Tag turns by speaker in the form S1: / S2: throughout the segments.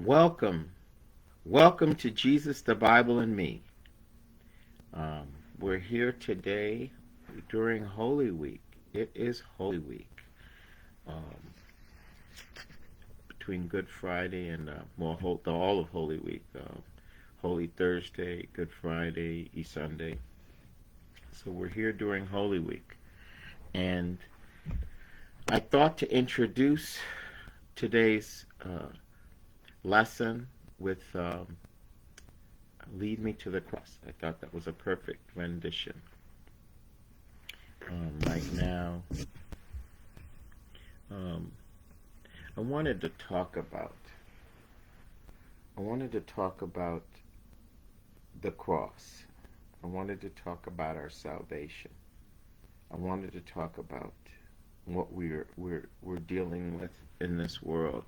S1: Welcome. Welcome to Jesus, the Bible, and Me. We're here today during Holy Week. It is Holy Week. Um, between Good Friday and all of Holy Week. Holy Thursday, Good Friday, Easter Sunday. So we're here during Holy Week. And I thought to introduce today's lesson with Lead Me to the Cross. I thought that was a perfect rendition. Right now, um, I wanted to talk about the cross. I wanted to talk about our salvation. I wanted to talk about what we're dealing with in this world,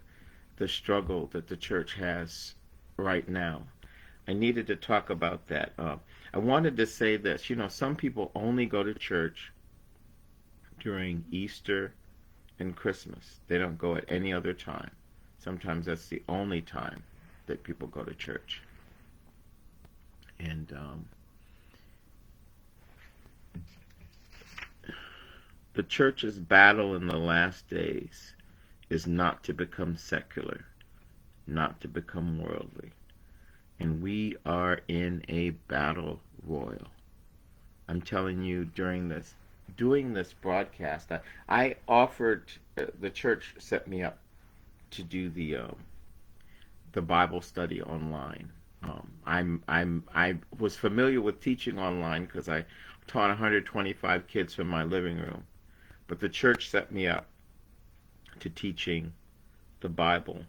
S1: the struggle that the church has right now. I needed to talk about that. I wanted to say this. Some people only go to church during Easter and Christmas. They don't go at any other time. Sometimes that's the only time that people go to church. And the church's battle in the last days is not to become secular, not to become worldly. And we are in a battle royal. I'm telling you, doing this broadcast, I offered, the church set me up to do the Bible study online. I was familiar with teaching online because I taught 125 kids from my living room, but the church set me up to teaching the Bible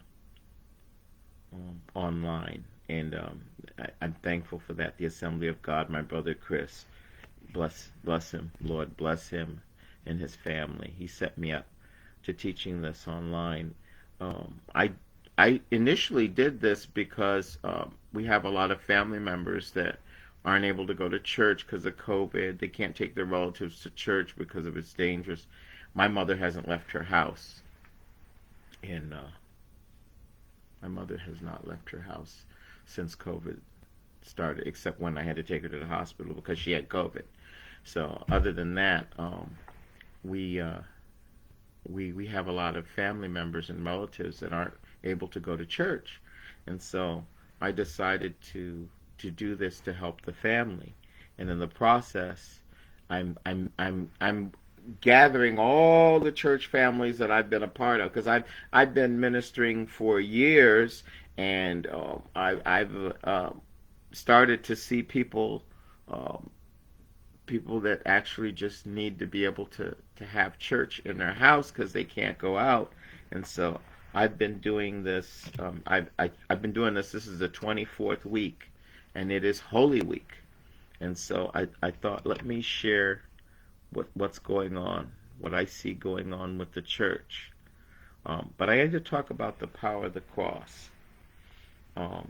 S1: online, and I'm thankful for that. The Assembly of God, my brother Chris, bless him, Lord bless him and his family. He set me up to teaching this online. I initially did this because we have a lot of family members that aren't able to go to church because of COVID. They can't take their relatives to church because of it's dangerous. My mother hasn't left her house, and my mother has not left her house since COVID started, except when I had to take her to the hospital because she had COVID. So other than that, we have a lot of family members and relatives that aren't able to go to church, and so I decided to do this to help the family. And in the process, I'm gathering all the church families that I've been a part of, because I've been ministering for years, and I've started to see people that actually just need to be able to have church in their house because they can't go out. And so I've been doing this. I've been doing this. This is the 24th week, and it is Holy Week. And so I thought, let me share what's going on, what I see going on with the church. But I need to talk about the power of the cross. I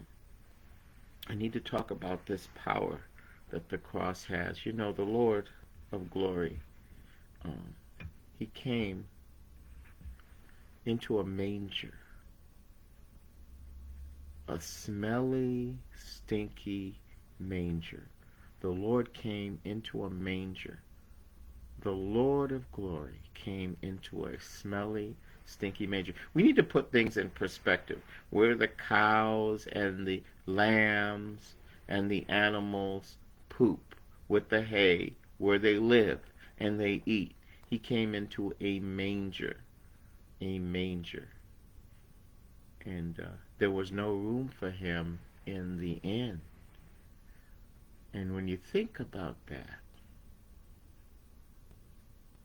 S1: need to talk about this power that the cross has. The Lord of glory, he came into a manger, a smelly, stinky manger. The Lord came into a manger. The Lord of glory came into a smelly, stinky manger. We need to put things in perspective. Where the cows and the lambs and the animals poop with the hay, where they live and they eat, he came into a manger. A manger. And there was no room for him in the inn. And when you think about that,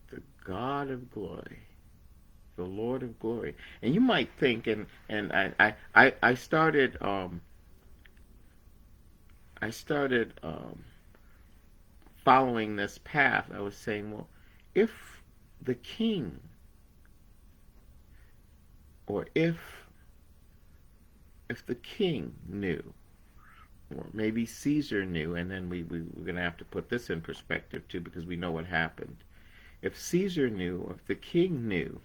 S1: the God of glory, the Lord of glory, and you might think, and I started following this path. I was saying, well, if the king, or if the king knew, or maybe Caesar knew, and then we're going to have to put this in perspective too, because we know what happened. If Caesar knew, or if the king knew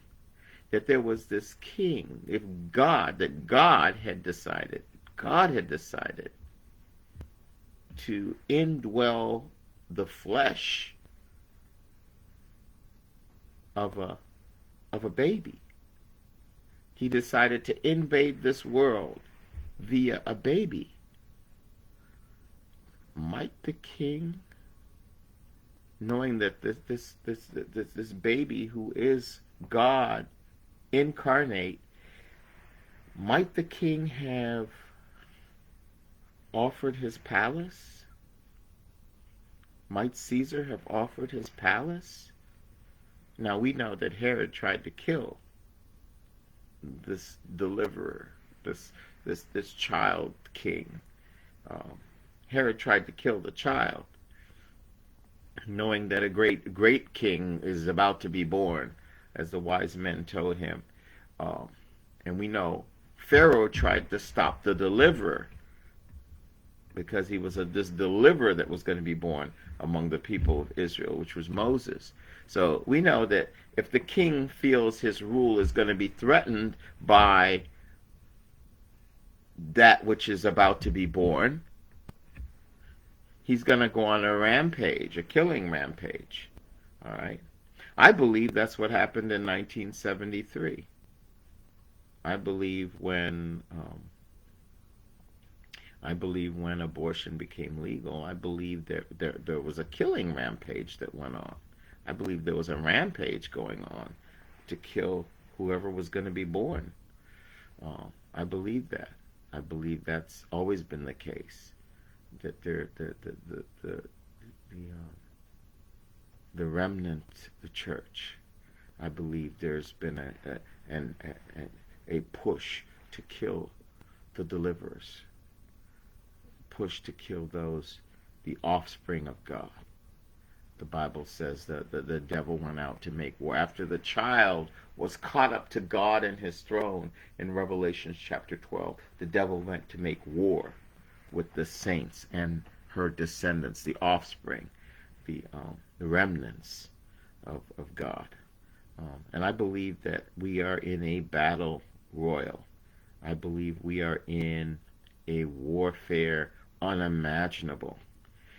S1: that there was this king, if God had decided to indwell the flesh of a baby. He decided to invade this world via a baby. Might the king, knowing that this baby who is God incarnate, might the king have offered his palace? Might Caesar have offered his palace? Now we know that Herod tried to kill this deliverer, this child king. Herod tried to kill the child, knowing that a great king is about to be born, as the wise men told him. And we know Pharaoh tried to stop the deliverer, because he was this deliverer that was going to be born among the people of Israel, which was Moses. So we know that if the king feels his rule is going to be threatened by that which is about to be born, he's going to go on a rampage, a killing rampage. All right. I believe that's what happened in 1973. I believe when abortion became legal, I believe there was a killing rampage that went on. I believe there was a rampage going on to kill whoever was going to be born. I believe that. I believe that's always been the case. That the remnant, the church, I believe there's been a push to kill the deliverers, push to kill those, the offspring of God. The Bible says that the devil went out to make war. After the child was caught up to God and his throne in Revelation chapter 12, the devil went to make war with the saints and her descendants, the offspring, the remnants of God. And I believe that we are in a battle royal. I believe we are in a warfare unimaginable.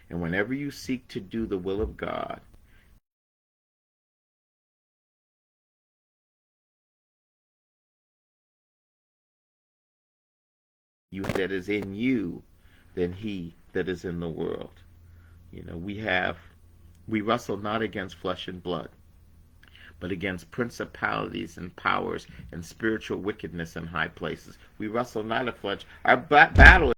S1: And whenever you seek to do the will of God, you that is in you than he that is in the world. You know, we wrestle not against flesh and blood, but against principalities and powers and spiritual wickedness in high places. We wrestle not a flesh. Our battle